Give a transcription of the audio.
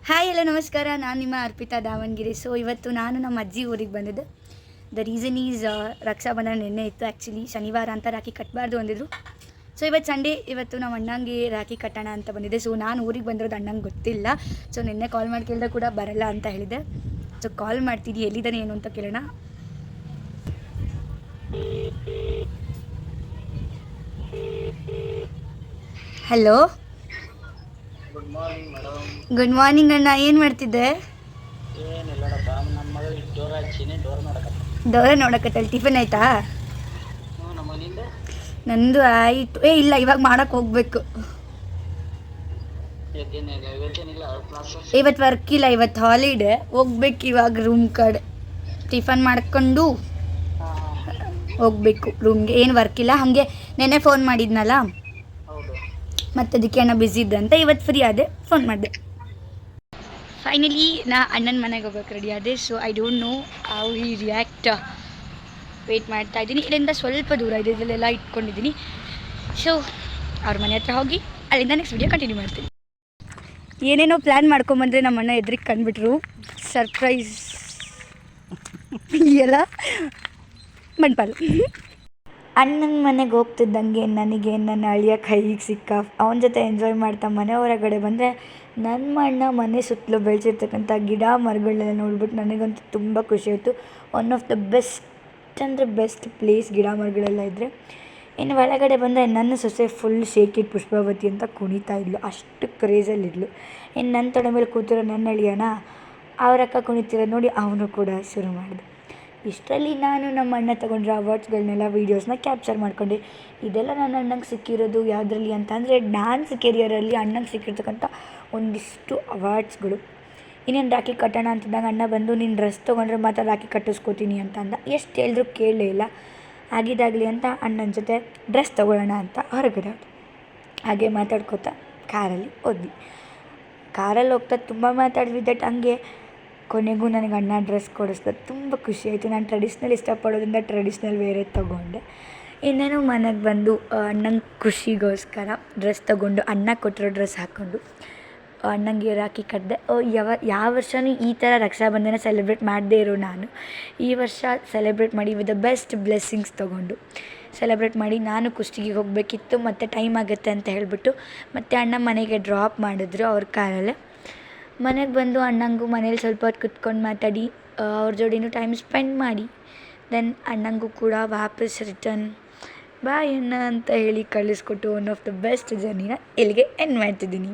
Hi hello ನಮಸ್ಕಾರ, ನಾನು ನಿಮ್ಮ ಅರ್ಪಿತಾ ದಾವಣಗೆರೆ. ಸೊ ಇವತ್ತು ನಾನು ನಮ್ಮ ಅಜ್ಜಿ ಊರಿಗೆ ಬಂದಿದ್ದೆ. ದ ರೀಸನ್ ಈಸ್ ರಕ್ಷಾಬಂಧನ ನಿನ್ನೆ ಇತ್ತು. ಆ್ಯಕ್ಚುಲಿ ಶನಿವಾರ ಅಂತ ರಾಖಿ ಕಟ್ಟಬಾರ್ದು ಅಂದಿದ್ರು. ಸೊ ಇವತ್ತು ಸಂಡೇ, ಇವತ್ತು ನಮ್ಮ ಅಣ್ಣಂಗೆ ರಾಖಿ ಕಟ್ಟೋಣ ಅಂತ ಬಂದಿದ್ದೆ. ಸೊ ನಾನು ಊರಿಗೆ ಬಂದಿರೋದು ಅಣ್ಣಂಗೆ ಗೊತ್ತಿಲ್ಲ. ಸೊ ನಿನ್ನೆ ಕಾಲ್ ಮಾಡಿ ಕೇಳಿದಾಗ ಕೂಡ ಬರಲ್ಲ ಅಂತ ಹೇಳಿದೆ. ಸೊ ಕಾಲ್ ಮಾಡ್ತೀನಿ, ಎಲ್ಲಿದ್ದಾನೆ ಏನು ಅಂತ ಕೇಳೋಣ. Hello, good morning madam. Good morning ಅಣ್ಣ. ಏನು ಮಾಡ್ತಿದ್ದೆ? ಏನಿಲ್ಲ ನೋಡಪ್ಪ, ನಮ್ಮ ಮಗಳಿಗೆ ಡೋರ್ ಹಚ್ಚಿನಿ, ಡೋರ್ ನೋಡಕತ್ತ. ದೋರ ನೋಡಕತ್ತಲ್ಲಿ. ಟಿಫನ್ ಆಯಿತಾ? ನಮ್ಮ ಮನೆಯಿಂದ ನಂದು ಆಯಿತು. ಇಲ್ಲ, ಇವಾಗ ಮಾಡೋಕ್ಕೆ ಹೋಗ್ಬೇಕು. ಇವತ್ತೇನಿಲ್ಲ ಕ್ಲಾಸ್. ಇವತ್ತು ವರ್ಕ್ ಇಲ್ಲ, ಇವತ್ತು ಹಾಲಿಡೇ. ಹೋಗ್ಬೇಕು ಇವಾಗ ರೂಮ್ ಕಡೆ. ಟಿಫನ್ ಮಾಡ್ಕೊಂಡು ಹೋಗ್ಬೇಕು ರೂಮ್ಗೆ. ಏನು ವರ್ಕ್ ಇಲ್ಲ. ಹಾಗೆ ನೆನ್ನೆ ಫೋನ್ ಮಾಡಿದ್ನಲ್ಲ, ಹೌದು. ಮತ್ತು ಅದಕ್ಕೆ ಅಣ್ಣ ಬ್ಯುಸಿ ಇದ್ದಂತ. ಇವತ್ತು ಫ್ರೀ ಆದೆ, ಫೋನ್ ಮಾಡಿದೆ. ಫೈನಲಿ ನಾ ಅಣ್ಣನ ಮನೆಗೆ ಹೋಗೋಕೆ ರೆಡಿ ಆದೆ. So I don't know how he react. Wait ಮಾಡ್ತಾ ಇದ್ದೀನಿ. ಇಲ್ಲಿಂದ ಸ್ವಲ್ಪ ದೂರ ಇದೆ, ಇದರಲ್ಲೆಲ್ಲ ಇಟ್ಕೊಂಡಿದ್ದೀನಿ. ಸೊ ಅವ್ರ ಮನೆ ಹತ್ರ ಹೋಗಿ ಅಲ್ಲಿಂದ ನೆಕ್ಸ್ಟ್ ವಿಡಿಯೋ ಕಂಟಿನ್ಯೂ ಮಾಡ್ತೀನಿ. ಏನೇನೋ ಪ್ಲ್ಯಾನ್ ಮಾಡ್ಕೊಂಬಂದರೆ ನಮ್ಮ ಅಣ್ಣ ಎದುರಿಗೆ ಕಂಡುಬಿಟ್ರು. ಸರ್ಪ್ರೈಸ್ ಎಲ್ಲ ಮಣ್ಪಾಲು. ಅಣ್ಣನ ಮನೆಗೆ ಹೋಗ್ತಿದ್ದಂಗೆ ನನಗೆ ನನ್ನ ಅಳಿಯ ಕೈಗೆ ಸಿಕ್ಕ. ಅವನ ಜೊತೆ ಎಂಜಾಯ್ ಮಾಡ್ತಾ ಮನೆ ಹೊರಗಡೆ ಬಂದರೆ ನನ್ನ ಅಣ್ಣ ಮನೆ ಸುತ್ತಲೂ ಬೆಳೆಸಿರ್ತಕ್ಕಂಥ ಗಿಡ ಮರಗಳನ್ನೆಲ್ಲ ನೋಡ್ಬಿಟ್ಟು ನನಗಂತೂ ತುಂಬ ಖುಷಿ ಆಯಿತು. ಒನ್ ಆಫ್ ದ ಬೆಸ್ಟ್ ಅಂದರೆ ಬೆಸ್ಟ್ ಪ್ಲೇಸ್ ಗಿಡ ಮರಗಳೆಲ್ಲ ಇದ್ದರೆ. ಇನ್ನು ಒಳಗಡೆ ಬಂದರೆ ನನ್ನ ಸೊಸೆ ಫುಲ್ ಶೇಕಿಡ್ ಪುಷ್ಪಾವತಿ ಅಂತ ಕುಣಿತಾ ಇದ್ಲು, ಅಷ್ಟು ಕ್ರೇಜಲ್ಲಿದ್ಲು. ಇನ್ನು ನನ್ನ ತೊಡೆ ಮೇಲೆ ಕೂತಿರೋ ನನ್ನ ಅಳಿಯನ ಅವ್ರ ಅಕ್ಕ ಕುಣಿತಿರೋದು ನೋಡಿ ಅವನು ಕೂಡ ಶುರು ಮಾಡಿದೆ. ಇಷ್ಟರಲ್ಲಿ ನಾನು ನಮ್ಮ ಅಣ್ಣ ತೊಗೊಂಡ್ರೆ ಅವಾರ್ಡ್ಸ್ಗಳನ್ನೆಲ್ಲ ವೀಡಿಯೋಸ್ನ ಕ್ಯಾಪ್ಚರ್ ಮಾಡಿಕೊಂಡೆ. ಇದೆಲ್ಲ ನನ್ನ ಅಣ್ಣಂಗೆ ಸಿಕ್ಕಿರೋದು ಯಾವುದರಲ್ಲಿ ಅಂತ ಅಂದರೆ ಡ್ಯಾನ್ಸ್ ಕೆರಿಯರಲ್ಲಿ ಅಣ್ಣಂಗೆ ಸಿಕ್ಕಿರ್ತಕ್ಕಂಥ ಒಂದಿಷ್ಟು ಅವಾರ್ಡ್ಸ್ಗಳು. ಇನ್ನೇನು ರಾಖಿ ಕಟ್ಟೋಣ ಅಂತಿದ್ದಾಗ ಅಣ್ಣ ಬಂದು ನೀನು ಡ್ರೆಸ್ ತೊಗೊಂಡ್ರೆ ಮಾತ್ರ ರಾಖಿ ಕಟ್ಟಿಸ್ಕೋತೀನಿ ಅಂತ ಅಂದ. ಎಷ್ಟು ಹೇಳಿದ್ರು ಕೇಳಲೇ ಇಲ್ಲ. ಆಗಿದ್ದಾಗಲಿ ಅಂತ ಅಣ್ಣನ ಜೊತೆ ಡ್ರೆಸ್ ತೊಗೊಳ್ಳೋಣ ಅಂತ ಹೊರಗಡೆ ಹೋದೆ. ಹಾಗೆ ಮಾತಾಡ್ಕೋತಾ ಕಾರಲ್ಲಿ ಹೋದ್ವಿ. ಕಾರಲ್ಲಿ ಹೋಗ್ತಾ ತುಂಬ ಮಾತಾಡಿದ್ವಿ. ದಟ್ ಹಂಗೆ ಕೊನೆಗೂ ನನಗೆ ಅಣ್ಣ ಡ್ರೆಸ್ ಕೊಡಿಸ್ದೆ. ತುಂಬ ಖುಷಿಯಾಯಿತು. ನಾನು ಟ್ರೆಡಿಷ್ನಲ್ ಇಷ್ಟಪಡೋದ್ರಿಂದ ಟ್ರೆಡಿಷ್ನಲ್ ವೇರೇ ತೊಗೊಂಡೆ. ಇನ್ನೇನು ಮನೆಗೆ ಬಂದು ಅಣ್ಣಂಗೆ ಖುಷಿಗೋಸ್ಕರ ಡ್ರೆಸ್ ತೊಗೊಂಡು ಅಣ್ಣ ಕೊಟ್ಟಿರೋ ಡ್ರೆಸ್ ಹಾಕ್ಕೊಂಡು ಅಣ್ಣಂಗೆ ರಾಖಿ ಕಟ್ಟಿದೆ. ಯಾವ ವರ್ಷವೂ ಈ ಥರ ರಕ್ಷಾಬಂಧನ ಸೆಲೆಬ್ರೇಟ್ ಮಾಡದೇ ಇರೋ ನಾನು ಈ ವರ್ಷ ಸೆಲೆಬ್ರೇಟ್ ಮಾಡಿ ವಿತ್ ದ ಬೆಸ್ಟ್ ಬ್ಲೆಸ್ಸಿಂಗ್ಸ್ ತೊಗೊಂಡು ಸೆಲೆಬ್ರೇಟ್ ಮಾಡಿ ನಾನು ಕುಷ್ಟಗಿಗೆ ಹೋಗಬೇಕಿತ್ತು. ಮತ್ತು ಟೈಮ್ ಆಗುತ್ತೆ ಅಂತ ಹೇಳಿಬಿಟ್ಟು ಮತ್ತು ಅಣ್ಣ ಮನೆಗೆ ಡ್ರಾಪ್ ಮಾಡಿದ್ರು ಅವ್ರ ಕಾರಲ್ಲೇ. ಮನೆಗೆ ಬಂದು ಅಣ್ಣಂಗೂ ಮನೇಲಿ ಸ್ವಲ್ಪ ಹೊತ್ತು ಕುತ್ಕೊಂಡು ಮಾತಾಡಿ ಅವ್ರ ಜೋಡಿನೂ ಟೈಮ್ ಸ್ಪೆಂಡ್ ಮಾಡಿ ದೆನ್ ಅಣ್ಣಂಗೂ ಕೂಡ ವಾಪಸ್ ರಿಟರ್ನ್ ಬಾಯ್ ಅಣ್ಣ ಅಂತ ಹೇಳಿ ಕಳಿಸ್ಕೊಟ್ಟು ಒನ್ ಆಫ್ ದ ಬೆಸ್ಟ್ ಜರ್ನಿನ ಇಲ್ಲಿಗೆ ಎಂಡ್ ಮಾಡ್ತಿದ್ದೀನಿ.